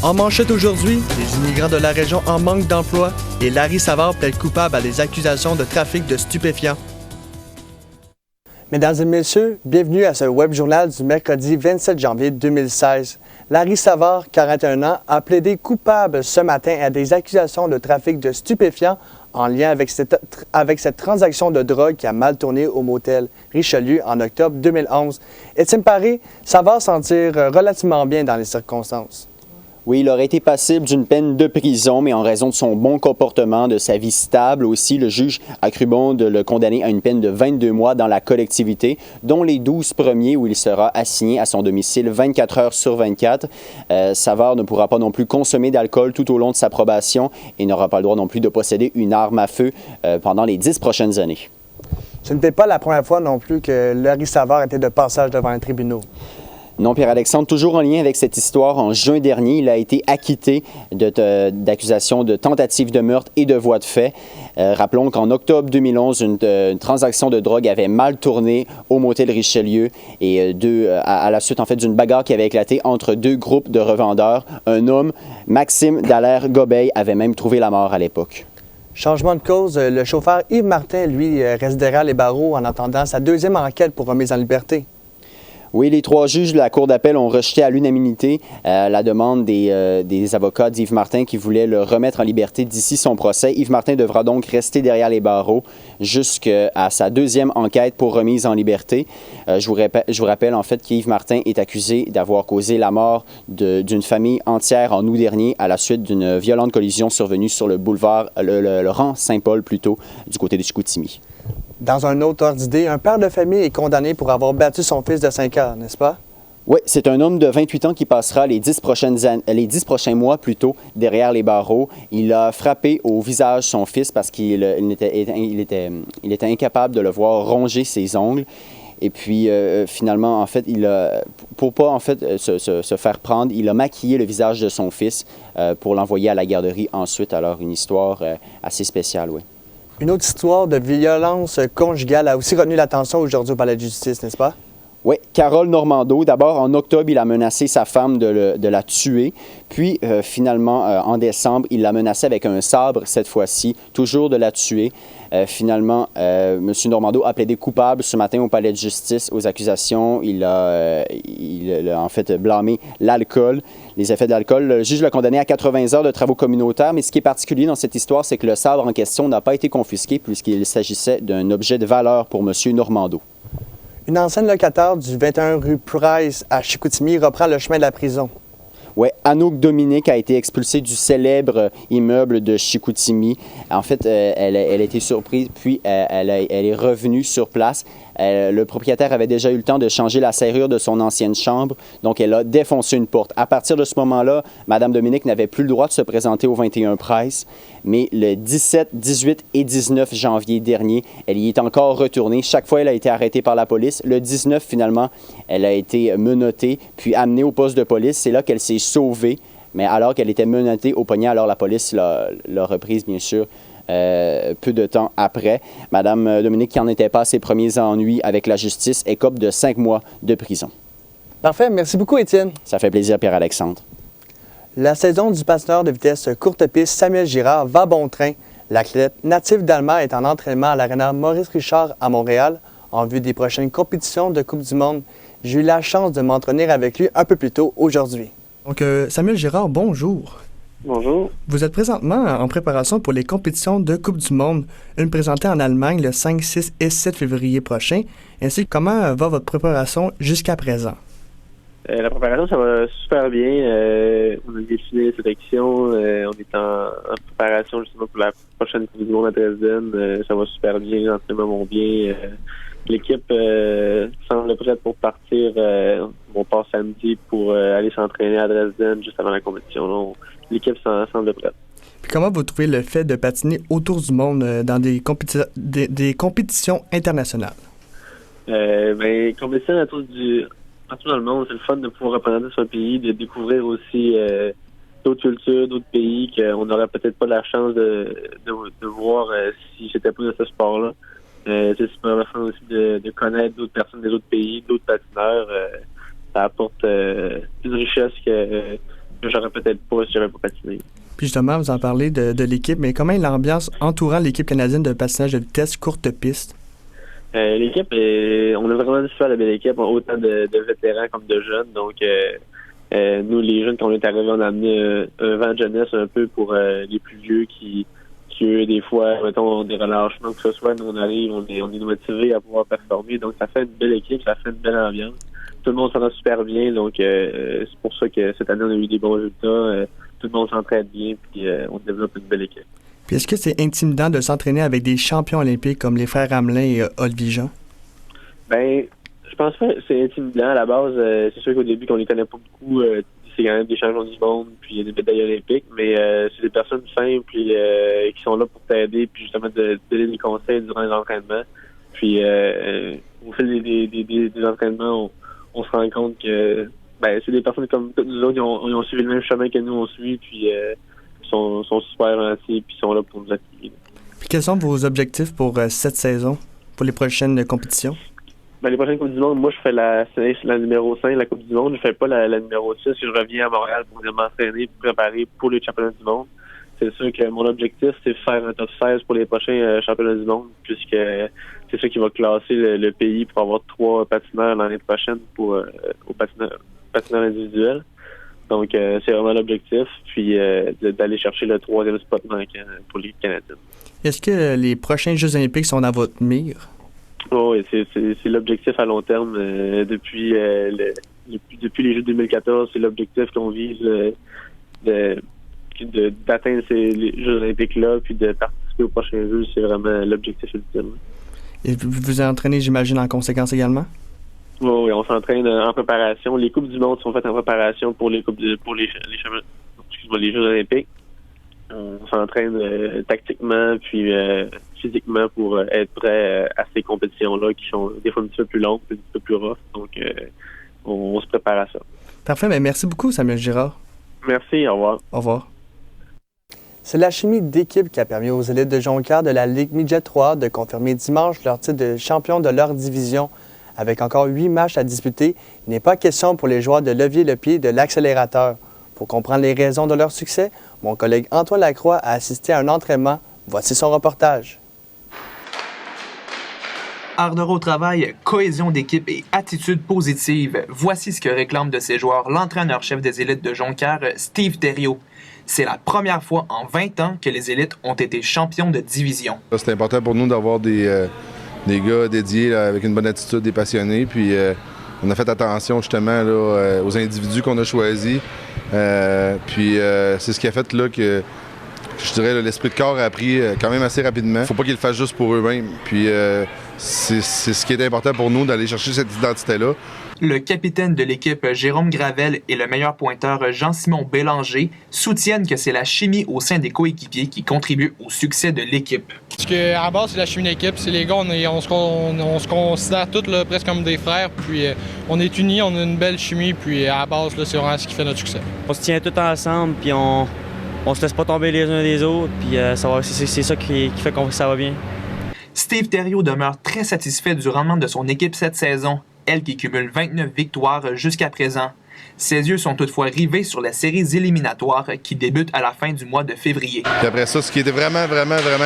En manchette aujourd'hui, les immigrants de la région en manque d'emploi et Larry Savard plaide coupable à des accusations de trafic de stupéfiants. Mesdames et messieurs, bienvenue à ce web journal du mercredi 27 janvier 2016. Larry Savard, 41 ans, a plaidé coupable ce matin à des accusations de trafic de stupéfiants en lien avec cette transaction de drogue qui a mal tourné au motel Richelieu en octobre 2011. Étienne Paré, Savard s'en tire relativement bien dans les circonstances. Oui, il aurait été passible d'une peine de prison, mais en raison de son bon comportement, de sa vie stable aussi, le juge a cru bon de le condamner à une peine de 22 mois dans la collectivité, dont les 12 premiers où il sera assigné à son domicile 24 heures sur 24. Savard ne pourra pas non plus consommer d'alcool tout au long de sa probation et n'aura pas le droit non plus de posséder une arme à feu pendant les 10 prochaines années. Ce n'était pas la première fois non plus que Larry Savard était de passage devant un tribunal. Non, Pierre-Alexandre, toujours en lien avec cette histoire, en juin dernier, il a été acquitté d'accusations de tentative de meurtre et de voie de fait. Rappelons qu'en octobre 2011, une transaction de drogue avait mal tourné au motel Richelieu et à la suite en fait d'une bagarre qui avait éclaté entre deux groupes de revendeurs. Un homme, Maxime Dallaire-Gobeil, avait même trouvé la mort à l'époque. Changement de cause, le chauffeur Yves Martin, lui, reste derrière les barreaux en attendant sa deuxième enquête pour remise en liberté. Oui, les 3 juges de la Cour d'appel ont rejeté à l'unanimité la demande des avocats d'Yves Martin qui voulaient le remettre en liberté d'ici son procès. Yves Martin devra donc rester derrière les barreaux jusqu'à sa deuxième enquête pour remise en liberté. Je vous rappelle en fait qu'Yves Martin est accusé d'avoir causé la mort d'une famille entière en août dernier à la suite d'une violente collision survenue sur le boulevard Laurent Saint-Paul plutôt du côté de Chicoutimi. Dans un autre ordre d'idée, un père de famille est condamné pour avoir battu son fils de 5 ans, n'est-ce pas? Oui, c'est un homme de 28 ans qui passera les 10 prochains mois plutôt derrière les barreaux. Il a frappé au visage son fils parce qu'il était incapable de le voir ronger ses ongles. Et puis, finalement, en fait, pour pas en fait se faire prendre, il a maquillé le visage de son fils pour l'envoyer à la garderie ensuite. Alors, une histoire assez spéciale, oui. Une autre histoire de violence conjugale a aussi retenu l'attention aujourd'hui au palais de justice, n'est-ce pas? Oui, Carole Normando. D'abord, en octobre, il a menacé sa femme de la tuer. Puis, finalement, en décembre, il l'a menacé avec un sabre, cette fois-ci, toujours de la tuer. Finalement, M. Normando a plaidé coupable ce matin au palais de justice aux accusations. Il a en fait blâmé l'alcool, les effets de l'alcool. Le juge l'a condamné à 80 heures de travaux communautaires. Mais ce qui est particulier dans cette histoire, c'est que le sabre en question n'a pas été confisqué puisqu'il s'agissait d'un objet de valeur pour M. Normando. Une ancienne locataire du 21 rue Price à Chicoutimi reprend le chemin de la prison. Oui, Anouk Dominique a été expulsée du célèbre immeuble de Chicoutimi. En fait, elle a été surprise, puis elle est revenue sur place. Le propriétaire avait déjà eu le temps de changer la serrure de son ancienne chambre, donc elle a défoncé une porte. À partir de ce moment-là, Mme Dominique n'avait plus le droit de se présenter au 21 Price, mais le 17, 18 et 19 janvier dernier, elle y est encore retournée. Chaque fois, elle a été arrêtée par la police. Le 19, finalement, elle a été menottée, puis amenée au poste de police. C'est là qu'elle s'est sauvée, mais alors qu'elle était menottée au poignet, alors la police l'a reprise, bien sûr, peu de temps après. Madame Dominique, qui n'en était pas à ses premiers ennuis avec la justice, écope de 5 mois de prison. Parfait. Merci beaucoup, Étienne. Ça fait plaisir, Pierre-Alexandre. La saison du patineur de vitesse courte piste Samuel Girard va bon train. L'athlète natif d'Allemagne est en entraînement à l'aréna Maurice Richard à Montréal en vue des prochaines compétitions de Coupe du Monde. J'ai eu la chance de m'entraîner avec lui un peu plus tôt aujourd'hui. Donc, Samuel Girard, bonjour. Bonjour. Vous êtes présentement en préparation pour les compétitions de Coupe du Monde, une présentée en Allemagne le 5, 6 et 7 février prochain. Ainsi, comment va votre préparation jusqu'à présent? La préparation, ça va super bien. On a défini les sélections. On est en préparation justement pour la prochaine Coupe du Monde à Dresden. Ça va super bien, les entraînements vont bien. L'équipe semble prête pour partir. On part samedi pour aller s'entraîner à Dresden juste avant la compétition. Donc, l'équipe semble prête. Puis comment vous trouvez le fait de patiner autour du monde dans des compétitions internationales? Compétition partout dans le monde, c'est le fun de pouvoir représenter son pays, de découvrir aussi d'autres cultures, d'autres pays qu'on n'aurait peut-être pas la chance de voir si j'étais pas dans ce sport-là. C'est super fun aussi de connaître d'autres personnes des autres pays, d'autres patineurs. Ça apporte plus de richesse que j'aurais peut-être pas si j'avais pas patiné. Puis justement, vous en parlez de l'équipe, mais comment est l'ambiance entourant l'équipe canadienne de patinage de vitesse courte piste? L'équipe, on a vraiment une super belle équipe, autant de vétérans comme de jeunes. Donc, nous, les jeunes, quand on est arrivés, on a amené un vent de jeunesse un peu pour les plus vieux qui eux, des fois, mettons, des relâchements, que ce soit, nous, on arrive, on est motivés à pouvoir performer. Donc, ça fait une belle équipe, ça fait une belle ambiance. Tout le monde s'en va super bien, donc c'est pour ça que cette année, on a eu des bons résultats. Tout le monde s'entraide bien, puis on développe une belle équipe. Puis est-ce que c'est intimidant de s'entraîner avec des champions olympiques comme les frères Hamelin et Olvigeant? Ben, je pense pas que c'est intimidant à la base. C'est sûr qu'au début, qu'on les connaît pas beaucoup, c'est quand même des champions du monde, puis il y a des médailles olympiques, mais c'est des personnes simples qui sont là pour t'aider, puis justement de donner des conseils durant les entraînements. Puis au fil des entraînements, on se rend compte que c'est des personnes comme toutes nous autres, ils ont suivi le même chemin que nous on suit, puis sont super gentils, puis sont là pour nous appuyer. Puis quels sont vos objectifs pour cette saison, pour les prochaines compétitions? Les prochaines Coupes du Monde, moi je fais la numéro 5, la Coupe du Monde. Je fais pas la numéro 6, je reviens à Montréal pour m'entraîner, pour préparer pour les championnats du monde. C'est sûr que mon objectif, c'est de faire un top 16 pour les prochains championnats du monde, puisque c'est ça qui va classer le pays pour avoir 3 patineurs l'année prochaine pour au patineur individuel. Donc, c'est vraiment l'objectif, puis d'aller chercher le 3e spot manquant pour l'équipe canadienne. Est-ce que les prochains Jeux olympiques sont dans votre mire? Oh, oui, c'est l'objectif à long terme. Depuis les Jeux 2014, c'est l'objectif qu'on vise d'atteindre ces Jeux olympiques-là, puis de participer aux prochains Jeux. C'est vraiment l'objectif ultime. Et vous vous entraînez, j'imagine, en conséquence également? Oui, on s'entraîne en préparation. Les Coupes du Monde sont faites en préparation pour les Jeux olympiques. On s'entraîne tactiquement puis physiquement pour être prêt à ces compétitions-là qui sont des fois un petit peu plus longues, un petit peu plus rough. Donc, on se prépare à ça. Parfait, mais merci beaucoup, Samuel Girard. Merci, au revoir. Au revoir. C'est la chimie d'équipe qui a permis aux élites de Jonquière de la Ligue Midget 3 de confirmer dimanche leur titre de champion de leur division. Avec encore 8 matchs à disputer, il n'est pas question pour les joueurs de lever le pied de l'accélérateur. Pour comprendre les raisons de leur succès, mon collègue Antoine Lacroix a assisté à un entraînement. Voici son reportage. Ardeur au travail, cohésion d'équipe et attitude positive, voici ce que réclame de ses joueurs l'entraîneur-chef des élites de Jonquière, Steve Thériault. C'est la première fois en 20 ans que les élites ont été champions de division. C'est important pour nous d'avoir des gars dédiés là, avec une bonne attitude, des passionnés. Puis on a fait attention justement là, aux individus qu'on a choisis. C'est ce qui a fait là, que je dirais là, l'esprit de corps a appris quand même assez rapidement. Faut pas qu'ils le fassent juste pour eux-mêmes. Puis c'est ce qui est important pour nous d'aller chercher cette identité-là. Le capitaine de l'équipe, Jérôme Gravel, et le meilleur pointeur, Jean-Simon Bélanger, soutiennent que c'est la chimie au sein des coéquipiers qui contribue au succès de l'équipe. Parce qu'à la base, c'est la chimie d'équipe. C'est les gars, on se considère tous là, presque comme des frères. Puis on est unis, on a une belle chimie. Puis à la base, là, c'est vraiment ce qui fait notre succès. On se tient tous ensemble, puis on se laisse pas tomber les uns des autres. Puis c'est ça qui fait que ça va bien. Steve Thériault demeure très satisfait du rendement de son équipe cette saison, elle qui cumule 29 victoires jusqu'à présent. Ses yeux sont toutefois rivés sur les séries éliminatoires qui débutent à la fin du mois de février. Puis après ça, ce qui était vraiment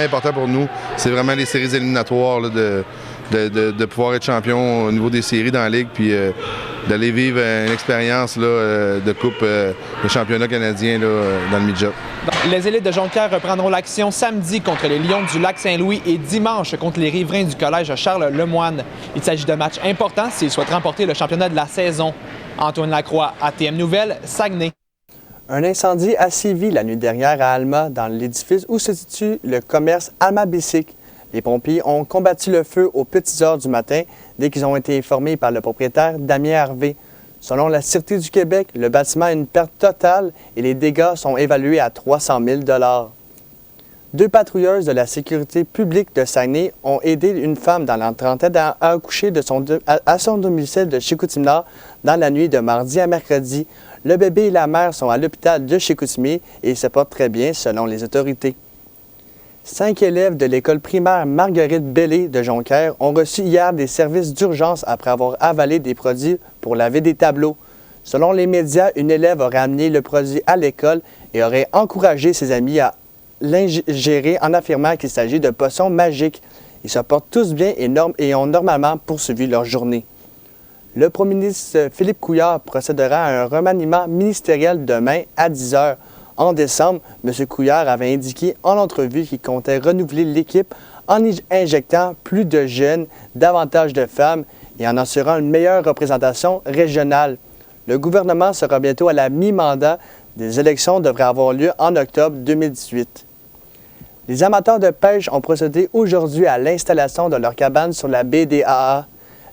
important pour nous, c'est vraiment les séries éliminatoires, là, de pouvoir être champion au niveau des séries dans la Ligue, puis d'aller vivre une expérience là, de coupe de championnat canadien là, dans le midget. Les élites de Jonquière reprendront l'action samedi contre les Lions du Lac-Saint-Louis et dimanche contre les riverains du collège Charles Lemoine. Il s'agit de matchs importants s'ils souhaitent remporter le championnat de la saison. Antoine Lacroix, ATM Nouvelles, Saguenay. Un incendie a sévi la nuit dernière à Alma, dans l'édifice où se situe le commerce Alma Bicycle. Les pompiers ont combattu le feu aux petites heures du matin dès qu'ils ont été informés par le propriétaire Damien Harvey. Selon la Sûreté du Québec, le bâtiment a une perte totale et les dégâts sont évalués à 300 000 $. 2 patrouilleuses de la sécurité publique de Saguenay ont aidé une femme dans la trentaine à accoucher à son domicile de Chicoutimi dans la nuit de mardi à mercredi. Le bébé et la mère sont à l'hôpital de Chicoutimi et se portent très bien selon les autorités. 5 élèves de l'école primaire Marguerite Bellé de Jonquière ont reçu hier des services d'urgence après avoir avalé des produits pour laver des tableaux. Selon les médias, une élève aurait amené le produit à l'école et aurait encouragé ses amis à l'ingérer en affirmant qu'il s'agit de potions magiques. Ils se portent tous bien et ont normalement poursuivi leur journée. Le premier ministre Philippe Couillard procédera à un remaniement ministériel demain à 10 h. En décembre, M. Couillard avait indiqué en entrevue qu'il comptait renouveler l'équipe en injectant plus de jeunes, davantage de femmes et en assurant une meilleure représentation régionale. Le gouvernement sera bientôt à la mi-mandat. Des élections devraient avoir lieu en octobre 2018. Les amateurs de pêche ont procédé aujourd'hui à l'installation de leur cabane sur la baie des AA.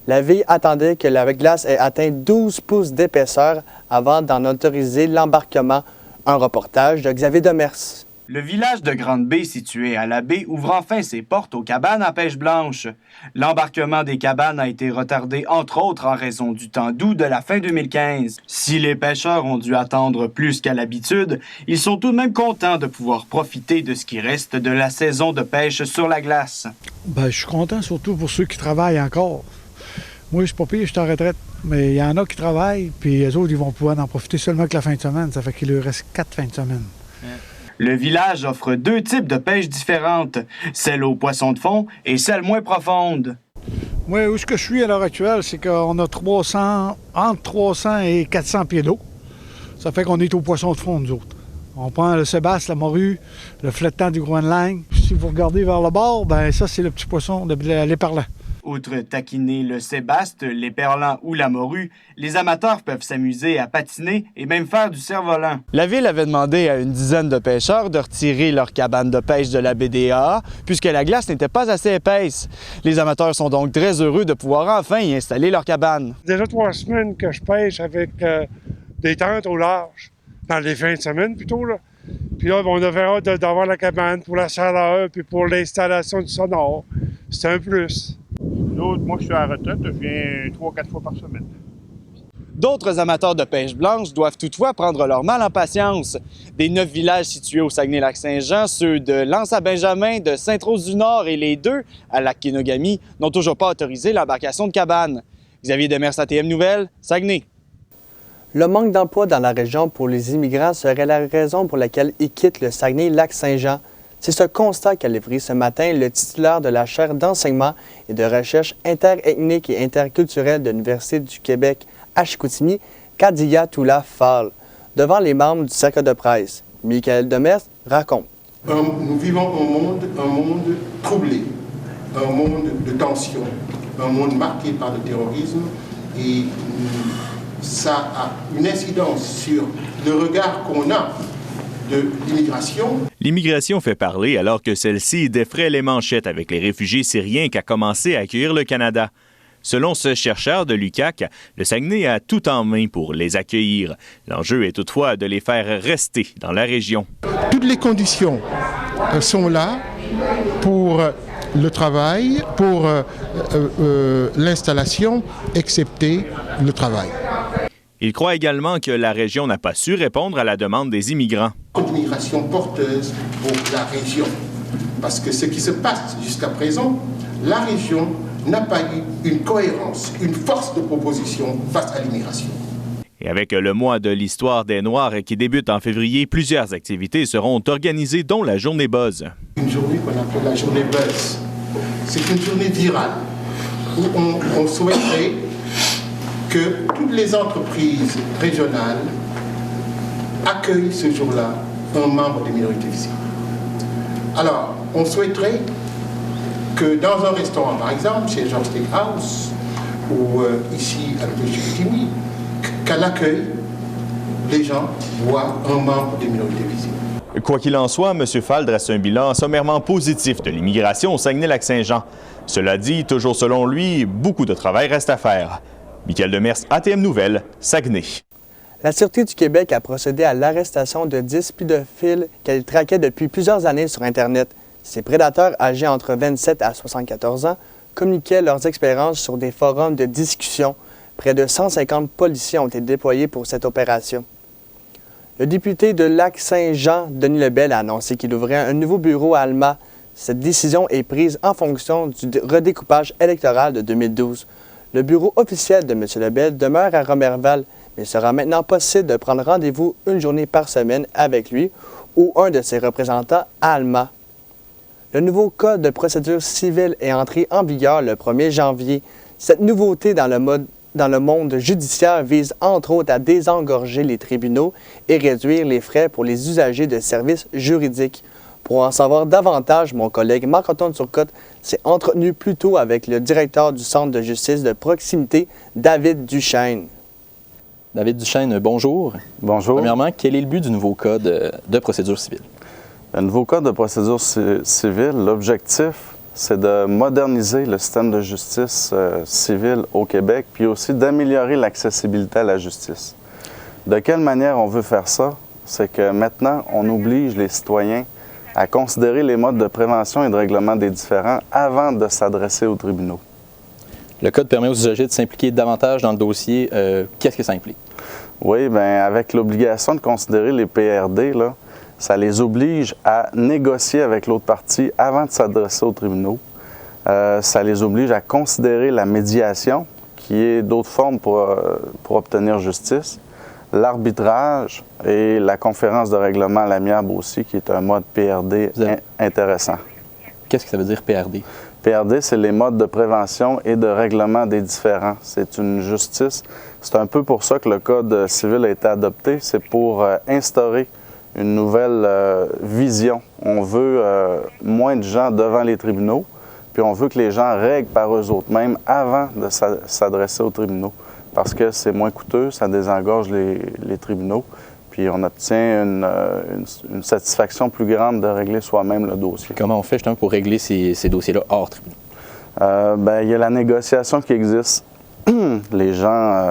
La ville attendait que la glace ait atteint 12 pouces d'épaisseur avant d'en autoriser l'embarquement. Un reportage de Xavier Demers. Le village de Grande-Baie, situé à la baie, ouvre enfin ses portes aux cabanes à pêche blanche. L'embarquement des cabanes a été retardé, entre autres, en raison du temps doux de la fin 2015. Si les pêcheurs ont dû attendre plus qu'à l'habitude, ils sont tout de même contents de pouvoir profiter de ce qui reste de la saison de pêche sur la glace. Je suis content, surtout pour ceux qui travaillent encore. Moi, je suis pas pire, je suis en retraite. Mais il y en a qui travaillent, puis les autres, ils vont pouvoir en profiter seulement que la fin de semaine. Ça fait qu'il leur reste 4 fins de semaine. Le village offre 2 types de pêche différentes, celle aux poissons de fond et celle moins profonde. Moi, où ce que je suis à l'heure actuelle, c'est qu'on a entre 300 et 400 pieds d'eau. Ça fait qu'on est aux poissons de fond, nous autres. On prend le sébasse, la morue, le flétan du Groenland. Si vous regardez vers le bord, ça, c'est le petit poisson de l'éperlan. Outre taquiner le sébaste, l'éperlan ou la morue, les amateurs peuvent s'amuser à patiner et même faire du cerf-volant. La ville avait demandé à une dizaine de pêcheurs de retirer leur cabane de pêche de la baie des AA, puisque la glace n'était pas assez épaisse. Les amateurs sont donc très heureux de pouvoir enfin y installer leur cabane. Déjà 3 semaines que je pêche avec des tentes au large, dans les fins de semaine plutôt, là. Puis là, on avait hâte d'avoir la cabane pour la chaleur puis pour l'installation du sonore. C'est un plus. Moi, je suis à la retraite, je viens 3-4 fois par semaine. D'autres amateurs de pêche blanche doivent toutefois prendre leur mal en patience. Des 9 villages situés au Saguenay-Lac-Saint-Jean, ceux de L'Anse-à-Benjamin, de Sainte-Rose-du-Nord et les 2 à Lac-Kenogami, n'ont toujours pas autorisé l'embarcation de cabanes. Xavier Demers, ATM Nouvelles, Saguenay. Le manque d'emploi dans la région pour les immigrants serait la raison pour laquelle ils quittent le Saguenay-Lac-Saint-Jean. C'est ce constat qu'a livré ce matin le titulaire de la chaire d'enseignement et de recherche interethnique et interculturelle de l'Université du Québec à Chicoutimi, Kadiya Toula Fall, devant les membres du cercle de presse. Michael Demers raconte. Nous vivons un monde troublé, un monde de tension, un monde marqué par le terrorisme et ça a une incidence sur le regard qu'on a de l'immigration. L'immigration fait parler alors que celle-ci défraie les manchettes avec les réfugiés syriens qu'a commencé à accueillir le Canada. Selon ce chercheur de l'UQAC, le Saguenay a tout en main pour les accueillir. L'enjeu est toutefois de les faire rester dans la région. Toutes les conditions sont là pour le travail, pour l'installation, excepté le travail. Il croit également que la région n'a pas su répondre à la demande des immigrants. Une migration porteuse pour la région. Parce que ce qui se passe jusqu'à présent, la région n'a pas eu une cohérence, une force de proposition face à l'immigration. Et avec le mois de l'histoire des Noirs qui débute en février, plusieurs activités seront organisées, dont la Journée Buzz. Une journée qu'on appelle la Journée Buzz. C'est une journée virale où on souhaiterait que toutes les entreprises régionales accueillent ce jour-là un membre des minorités visibles. Alors, on souhaiterait que dans un restaurant, par exemple, chez Georges Steakhouse, ou ici à Chicoutimi, qu'à l'accueil, les gens voient un membre des minorités visibles. Quoi qu'il en soit, M. Fall dresse un bilan sommairement positif de l'immigration au Saguenay-Lac-Saint-Jean. Cela dit, toujours selon lui, beaucoup de travail reste à faire. Michael Demers, ATM Nouvelles, Saguenay. La Sûreté du Québec a procédé à l'arrestation de 10 pédophiles qu'elle traquait depuis plusieurs années sur Internet. Ces prédateurs âgés entre 27 à 74 ans communiquaient leurs expériences sur des forums de discussion. Près de 150 policiers ont été déployés pour cette opération. Le député de Lac-Saint-Jean, Denis Lebel, a annoncé qu'il ouvrait un nouveau bureau à Alma. Cette décision est prise en fonction du redécoupage électoral de 2012. Le bureau officiel de M. Lebel demeure à Romerval, Il sera maintenant possible de prendre rendez-vous une journée par semaine avec lui ou un de ses représentants à Alma. Le nouveau Code de procédure civile est entré en vigueur le 1er janvier. Cette nouveauté dans le monde judiciaire vise entre autres à désengorger les tribunaux et réduire les frais pour les usagers de services juridiques. Pour en savoir davantage, mon collègue Marc-Antoine Turcotte s'est entretenu plus tôt avec le directeur du Centre de justice de proximité, David Duchesne. David Duchesne, bonjour. Bonjour. Premièrement, quel est le but du nouveau Code de procédure civile? Le nouveau Code de procédure civile, l'objectif, c'est de moderniser le système de justice civile au Québec, puis aussi d'améliorer l'accessibilité à la justice. De quelle manière on veut faire ça? C'est que maintenant, on oblige les citoyens à considérer les modes de prévention et de règlement des différends avant de s'adresser aux tribunaux. Le Code permet aux usagers de s'impliquer davantage dans le dossier. Qu'est-ce que ça implique? Oui, bien, avec l'obligation de considérer les PRD, là, ça les oblige à négocier avec l'autre partie avant de s'adresser aux tribunaux. Ça les oblige à considérer la médiation, qui est d'autres formes pour obtenir justice, l'arbitrage et la conférence de règlement à l'amiable aussi, qui est un mode PRD intéressant. Qu'est-ce que ça veut dire PRD? PRD, c'est les modes de prévention et de règlement des différends. C'est une justice. C'est un peu pour ça que le Code civil a été adopté. C'est pour instaurer une nouvelle vision. On veut moins de gens devant les tribunaux, puis on veut que les gens règlent par eux-mêmes avant de s'adresser aux tribunaux, parce que c'est moins coûteux, ça désengorge les tribunaux, puis on obtient une satisfaction plus grande de régler soi-même le dossier. Comment on fait justement pour régler ces dossiers-là hors tribunaux? Bien, il y a la négociation qui existe. Les gens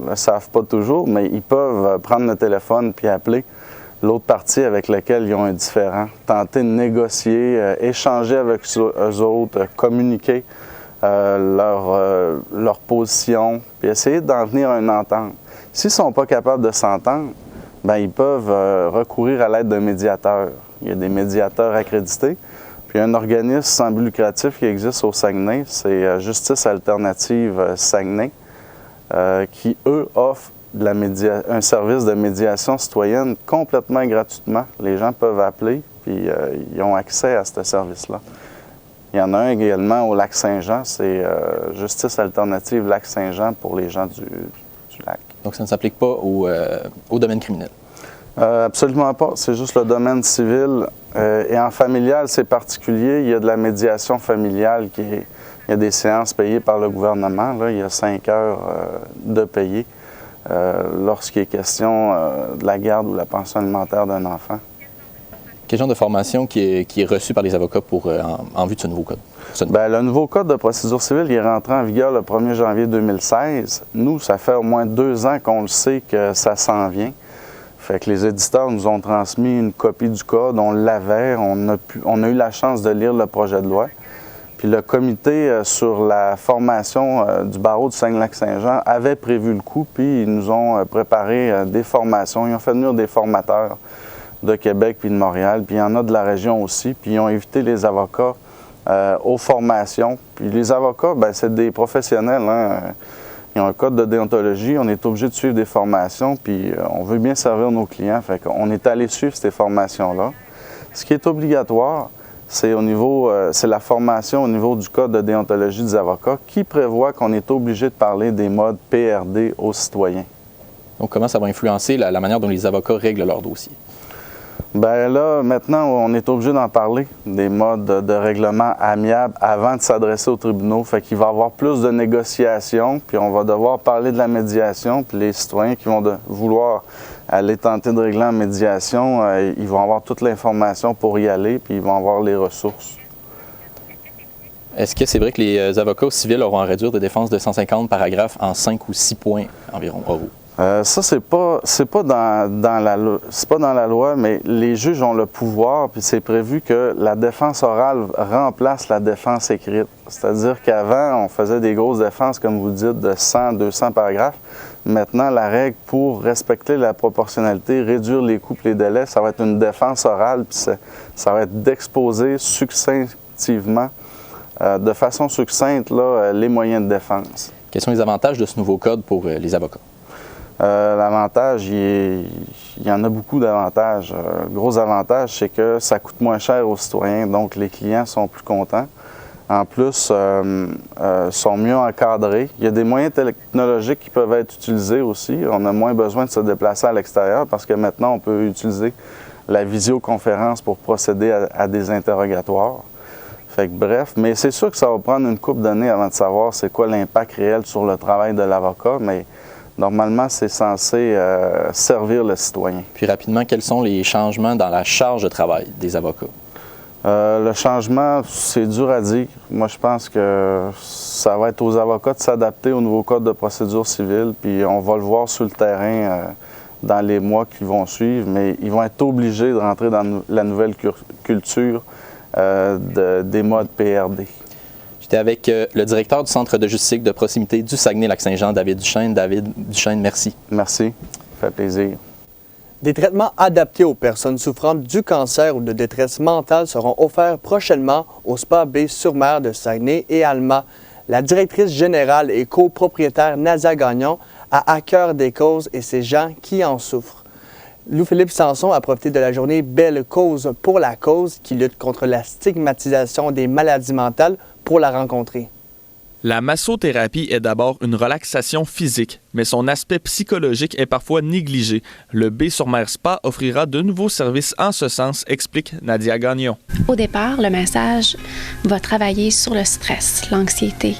ne le savent pas toujours, mais ils peuvent prendre le téléphone puis appeler l'autre partie avec laquelle ils ont un différend, tenter de négocier, échanger avec eux autres, communiquer leur position, puis essayer d'en venir à une entente. S'ils ne sont pas capables de s'entendre, bien, ils peuvent recourir à l'aide d'un médiateur. Il y a des médiateurs accrédités. Puis un organisme sans but lucratif qui existe au Saguenay, c'est Justice Alternative Saguenay, qui, eux, offrent un service de médiation citoyenne complètement gratuitement. Les gens peuvent appeler, puis ils ont accès à ce service-là. Il y en a un également au Lac-Saint-Jean, c'est Justice Alternative Lac-Saint-Jean pour les gens du lac. Donc ça ne s'applique pas au domaine criminel? Absolument pas. C'est juste le domaine civil. Et en familial, c'est particulier. Il y a de la médiation familiale il y a des séances payées par le gouvernement. Là, il y a 5 heures de payer lorsqu'il est question de la garde ou la pension alimentaire d'un enfant. Quel genre de formation qui est reçue par les avocats en vue de ce nouveau code? Bien, le nouveau code de procédure civile il est rentré en vigueur le 1er janvier 2016. Nous, ça fait au moins 2 ans qu'on le sait que ça s'en vient. Fait que les éditeurs nous ont transmis une copie du code, on l'avait, on a eu la chance de lire le projet de loi. Puis le comité sur la formation du barreau du Saguenay-Lac-Saint-Jean avait prévu le coup, puis ils nous ont préparé des formations. Ils ont fait venir des formateurs de Québec puis de Montréal, puis il y en a de la région aussi, puis ils ont invité les avocats aux formations. Puis les avocats, bien, c'est des professionnels, hein? Ils ont un code de déontologie, on est obligé de suivre des formations, puis on veut bien servir nos clients. Fait qu'on est allé suivre ces formations-là. Ce qui est obligatoire, c'est la formation au niveau du code de déontologie des avocats qui prévoit qu'on est obligé de parler des modes PRD aux citoyens. Donc comment ça va influencer la manière dont les avocats règlent leur dossier? Bien là, maintenant, on est obligé d'en parler, des modes de règlement amiable avant de s'adresser aux tribunaux. Fait qu'il va y avoir plus de négociations, puis on va devoir parler de la médiation, puis les citoyens qui vont vouloir aller tenter de régler en médiation, ils vont avoir toute l'information pour y aller, puis ils vont avoir les ressources. Est-ce que c'est vrai que les avocats civils auront à réduire des défenses de 150 paragraphes en 5 ou 6 points environ oraux? Ça, c'est pas dans la loi, mais les juges ont le pouvoir, puis c'est prévu que la défense orale remplace la défense écrite. C'est-à-dire qu'avant, on faisait des grosses défenses, comme vous dites, de 100, 200 paragraphes. Maintenant, la règle pour respecter la proportionnalité, réduire les coûts et les délais, ça va être une défense orale, puis ça va être d'exposer succinctivement, de façon succincte, là, les moyens de défense. Quels sont les avantages de ce nouveau code pour les avocats? L'avantage, il y en a beaucoup d'avantages. Le gros avantage, c'est que ça coûte moins cher aux citoyens, donc les clients sont plus contents. En plus, sont mieux encadrés. Il y a des moyens technologiques qui peuvent être utilisés aussi. On a moins besoin de se déplacer à l'extérieur parce que maintenant, on peut utiliser la visioconférence pour procéder à des interrogatoires. Fait que, bref, mais c'est sûr que ça va prendre une couple d'années avant de savoir c'est quoi l'impact réel sur le travail de l'avocat, mais normalement, c'est censé servir le citoyen. Puis rapidement, quels sont les changements dans la charge de travail des avocats? Le changement, c'est dur à dire. Moi, je pense que ça va être aux avocats de s'adapter au nouveau code de procédure civile, puis on va le voir sur le terrain dans les mois qui vont suivre, mais ils vont être obligés de rentrer dans la nouvelle culture des modes PRD. J'étais avec le directeur du Centre de justice de proximité du Saguenay-Lac-Saint-Jean, David Duchesne. David Duchesne, merci. Merci, ça fait plaisir. Des traitements adaptés aux personnes souffrant du cancer ou de détresse mentale seront offerts prochainement au Spa Baie-sur-Mer de Saguenay et Alma. La directrice générale et copropriétaire Nadia Gagnon a à cœur des causes et ces gens qui en souffrent. Louis-Philippe Sanson a profité de la journée Belle cause pour la cause qui lutte contre la stigmatisation des maladies mentales pour la rencontrer. La massothérapie est d'abord une relaxation physique, mais son aspect psychologique est parfois négligé. Le Baie-sur-Mer Spa offrira de nouveaux services en ce sens, explique Nadia Gagnon. Au départ, le massage va travailler sur le stress, l'anxiété,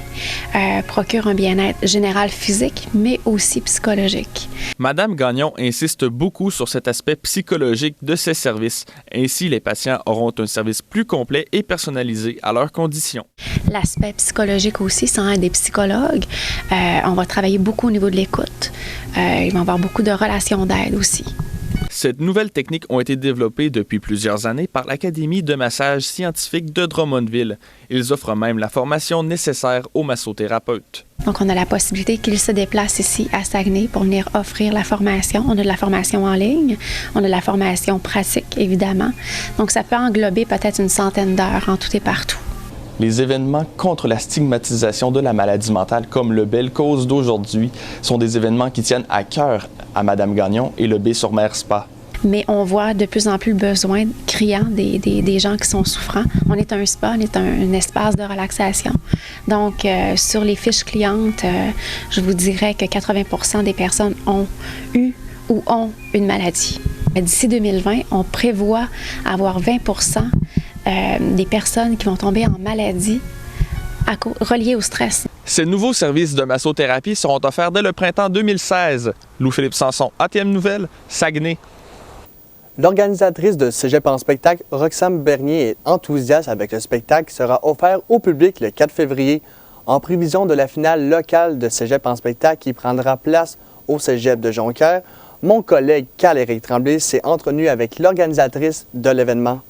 procure un bien-être général physique, mais aussi psychologique. Madame Gagnon insiste beaucoup sur cet aspect psychologique de ses services. Ainsi, les patients auront un service plus complet et personnalisé à leurs conditions. L'aspect psychologique aussi, sans être des psychologues, on va travailler beaucoup au niveau de l'écoute. Il va y avoir beaucoup de relations d'aide aussi. Cette nouvelle technique ont été développées depuis plusieurs années par l'Académie de massage scientifique de Drummondville. Ils offrent même la formation nécessaire aux massothérapeutes. Donc, on a la possibilité qu'ils se déplacent ici à Saguenay pour venir offrir la formation. On a de la formation en ligne, on a de la formation pratique, évidemment. Donc, ça peut englober peut-être une centaine d'heures en tout et partout. Les événements contre la stigmatisation de la maladie mentale, comme le Belle cause d'aujourd'hui, sont des événements qui tiennent à cœur à Mme Gagnon et le Baie-sur-Mer Spa. Mais on voit de plus en plus le besoin criant des gens qui sont souffrants. On est un spa, on est un espace de relaxation. Donc, sur les fiches clientes, je vous dirais que 80% des personnes ont eu ou ont une maladie. D'ici 2020, on prévoit avoir 20% des personnes qui vont tomber en maladie reliées au stress. Ces nouveaux services de massothérapie seront offerts dès le printemps 2016. Louis-Philippe Sanson, ATM Nouvelles, Saguenay. L'organisatrice de Cégep en spectacle, Roxane Bernier, est enthousiaste avec le spectacle qui sera offert au public le 4 février, en prévision de la finale locale de Cégep en spectacle qui prendra place au Cégep de Jonquière. Mon collègue Carl-Éric Tremblay s'est entretenu avec l'organisatrice de l'événement.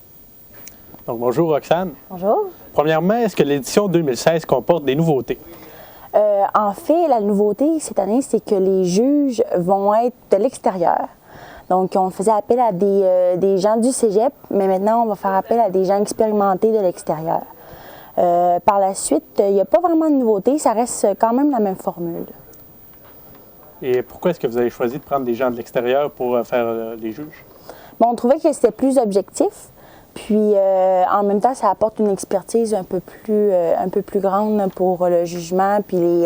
Donc, bonjour Roxane. Bonjour. Premièrement, est-ce que l'édition 2016 comporte des nouveautés? En fait, la nouveauté cette année, c'est que les juges vont être de l'extérieur. Donc, on faisait appel à des gens du cégep, mais maintenant, on va faire appel à des gens expérimentés de l'extérieur. Par la suite, il n'y a pas vraiment de nouveauté, ça reste quand même la même formule. Et pourquoi est-ce que vous avez choisi de prendre des gens de l'extérieur pour faire les juges? Bon, on trouvait que c'était plus objectif. Puis, en même temps, ça apporte une expertise un peu plus grande pour le jugement. Puis,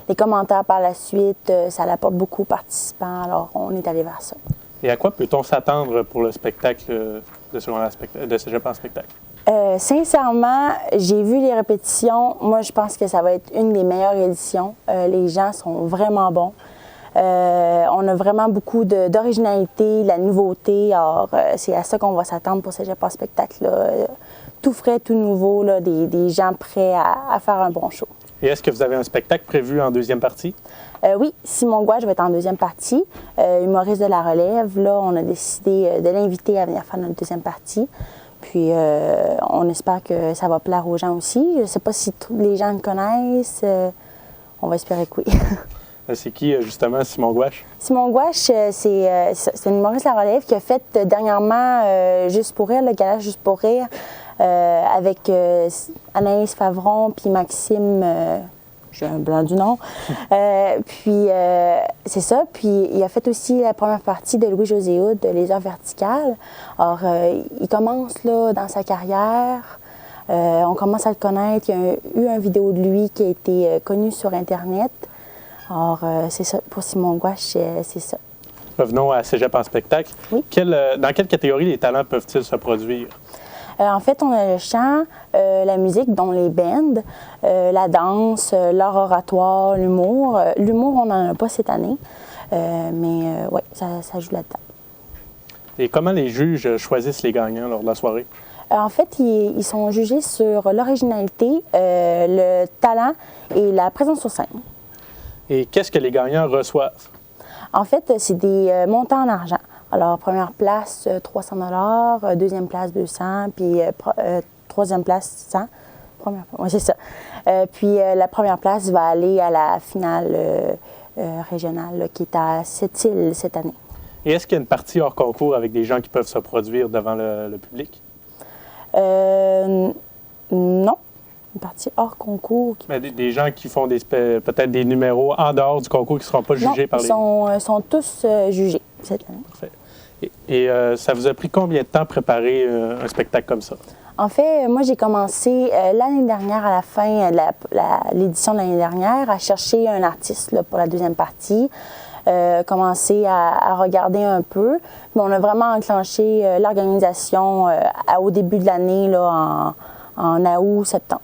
les commentaires par la suite, ça l'apporte beaucoup aux participants. Alors, on est allé vers ça. Et à quoi peut-on s'attendre pour le spectacle de Cégep en spectacle? Sincèrement, j'ai vu les répétitions. Moi, je pense que ça va être une des meilleures éditions. Les gens sont vraiment bons. On a vraiment beaucoup d'originalité, de la nouveauté. Alors, c'est à ça qu'on va s'attendre pour Cégep en spectacle. Là. Tout frais, tout nouveau, là, des gens prêts à faire un bon show. Et est-ce que vous avez un spectacle prévu en deuxième partie? Oui, Simon Gouache va être en deuxième partie. Humoriste de la relève. Là, on a décidé de l'inviter à venir faire notre deuxième partie. Puis, on espère que ça va plaire aux gens aussi. Je ne sais pas si les gens le connaissent. On va espérer que oui. C'est qui, justement, Simon Gouache? Simon Gouache, c'est un humoriste de la relève qui a fait dernièrement Juste pour rire, le gala Juste pour rire, avec Anaïs Favron puis Maxime j'ai un blanc du nom. C'est ça. Puis il a fait aussi la première partie de Louis-José Hood, de Les Heures verticales. Alors, il commence là dans sa carrière. On commence à le connaître. Il y a eu une vidéo de lui qui a été connue sur Internet. Alors, c'est ça. Pour Simon Gouache, c'est ça. Revenons à Cégep en spectacle. Oui. Dans quelle catégorie les talents peuvent-ils se produire? En fait, on a le chant, la musique, dont les bands, la danse, l'art oratoire, l'humour. L'humour, on n'en a pas cette année, mais oui, ça joue là-dedans. Et comment les juges choisissent les gagnants lors de la soirée? En fait, ils sont jugés sur l'originalité, le talent et la présence sur scène. Et qu'est-ce que les gagnants reçoivent? En fait, c'est des montants en argent. Alors, première place, 300 $, deuxième place, 200 $, puis troisième place, 100 $. Oui, c'est ça. Puis la première place va aller à la finale régionale là, qui est à Sept-Îles cette année. Et est-ce qu'il y a une partie hors concours avec des gens qui peuvent se produire devant le public? Non. Une partie hors concours. Mais des gens qui font peut-être des numéros en dehors du concours qui ne seront pas jugés par les... Non, ils sont tous jugés cette année. Parfait. Et ça vous a pris combien de temps préparer un spectacle comme ça? En fait, moi, j'ai commencé l'année dernière, à la fin de l'édition de l'année dernière, à chercher un artiste là, pour la deuxième partie. Commencer à regarder un peu. Mais on a vraiment enclenché l'organisation au début de l'année, là, en août, septembre.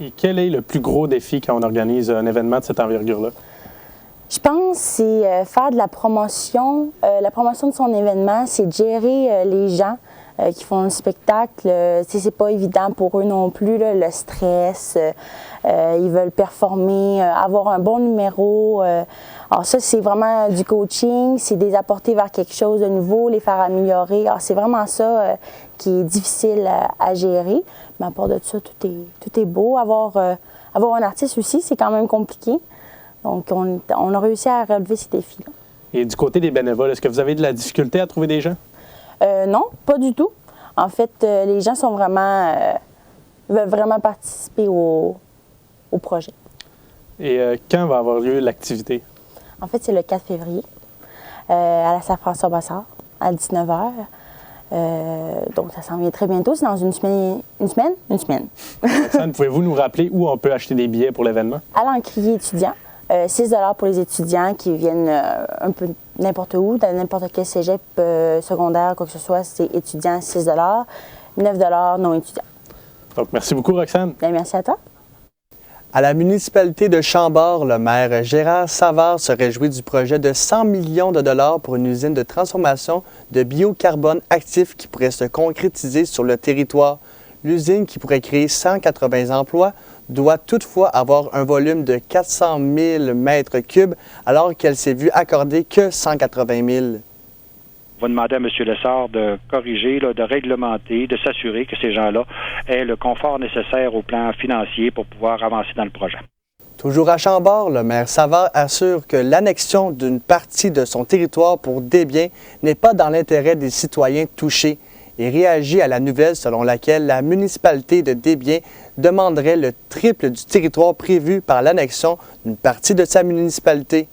Et quel est le plus gros défi quand on organise un événement de cette envergure-là? Je pense que c'est faire de la promotion. La promotion de son événement, c'est de gérer les gens qui font le spectacle. C'est pas évident pour eux non plus, là, le stress. Ils veulent performer, avoir un bon numéro. Alors ça, c'est vraiment du coaching, c'est de les apporter vers quelque chose de nouveau, les faire améliorer. Alors c'est vraiment ça qui est difficile à gérer. Mais à part de ça, tout est beau. Avoir un artiste aussi, c'est quand même compliqué. Donc, on a réussi à relever ces défis-là. Et du côté des bénévoles, est-ce que vous avez de la difficulté à trouver des gens? Non, pas du tout. En fait, les gens sont veulent vraiment participer au projet. Et quand va avoir lieu l'activité? En fait, c'est le 4 février, à la salle François-Bossard, à 19h. Donc, ça s'en vient très bientôt. C'est dans une semaine. Roxane, pouvez-vous nous rappeler où on peut acheter des billets pour l'événement? À l'encrier étudiant. 6 $ pour les étudiants qui viennent un peu n'importe où, dans n'importe quel cégep secondaire, quoi que ce soit, c'est étudiant 6 $, 9 $ non étudiants. Donc, merci beaucoup, Roxane. Bien, merci à toi. À la municipalité de Chambord, le maire Gérard Savard se réjouit du projet de 100 millions de dollars pour une usine de transformation de biocarbone actif qui pourrait se concrétiser sur le territoire. L'usine, qui pourrait créer 180 emplois, doit toutefois avoir un volume de 400 000 mètres cubes, alors qu'elle s'est vue accorder que 180 000. On va demander à M. Lessard de corriger, de réglementer, de s'assurer que ces gens-là aient le confort nécessaire au plan financier pour pouvoir avancer dans le projet. Toujours à Chambord, le maire Savard assure que l'annexion d'une partie de son territoire pour des biens n'est pas dans l'intérêt des citoyens touchés et réagit à la nouvelle selon laquelle la municipalité de Desbiens demanderait le triple du territoire prévu par l'annexion d'une partie de sa municipalité.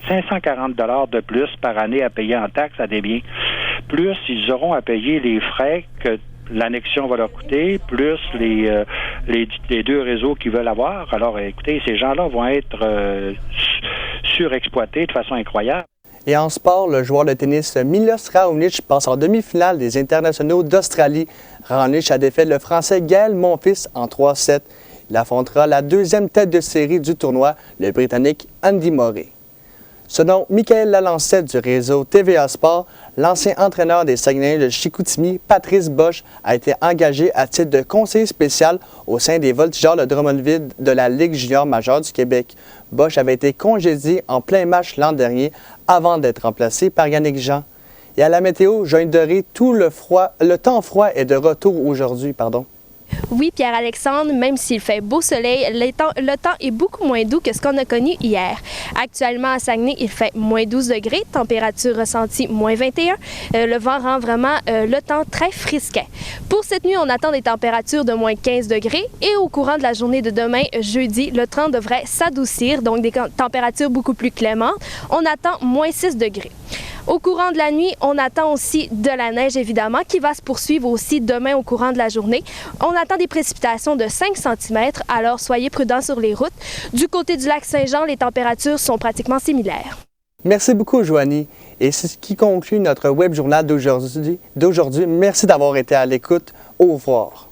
540 $ de plus par année à payer en taxes à Desbiens. Plus, ils auront à payer les frais que l'annexion va leur coûter, plus les deux réseaux qu'ils veulent avoir. Alors, écoutez, ces gens-là vont être surexploités de façon incroyable. Et en sport, le joueur de tennis Milos Raonic passe en demi-finale des internationaux d'Australie. Raonic a défait le Français Gaël Monfils en 3-7. Il affrontera la deuxième tête de série du tournoi, le Britannique Andy Murray. Selon Michael Lalancette du réseau TVA Sport, l'ancien entraîneur des Saguenayens de Chicoutimi, Patrice Bosch, a été engagé à titre de conseiller spécial au sein des voltigeurs de Drummondville de la Ligue junior majeure du Québec. Bosch avait été congédié en plein match l'an dernier avant d'être remplacé par Yannick Jean. Et à la météo, Joanne Doré, le temps froid est de retour aujourd'hui. Oui, Pierre-Alexandre, même s'il fait beau soleil, le temps est beaucoup moins doux que ce qu'on a connu hier. Actuellement, à Saguenay, il fait moins 12 degrés, température ressentie moins 21. Le vent rend vraiment le temps très frisquet. Pour cette nuit, on attend des températures de moins 15 degrés et au courant de la journée de demain, jeudi, le temps devrait s'adoucir, donc des températures beaucoup plus clémentes. On attend moins 6 degrés. Au courant de la nuit, on attend aussi de la neige, évidemment, qui va se poursuivre aussi demain au courant de la journée. On attend des précipitations de 5 cm, alors soyez prudents sur les routes. Du côté du lac Saint-Jean, les températures sont pratiquement similaires. Merci beaucoup, Joanie. Et c'est ce qui conclut notre web journal d'aujourd'hui. Merci d'avoir été à l'écoute. Au revoir.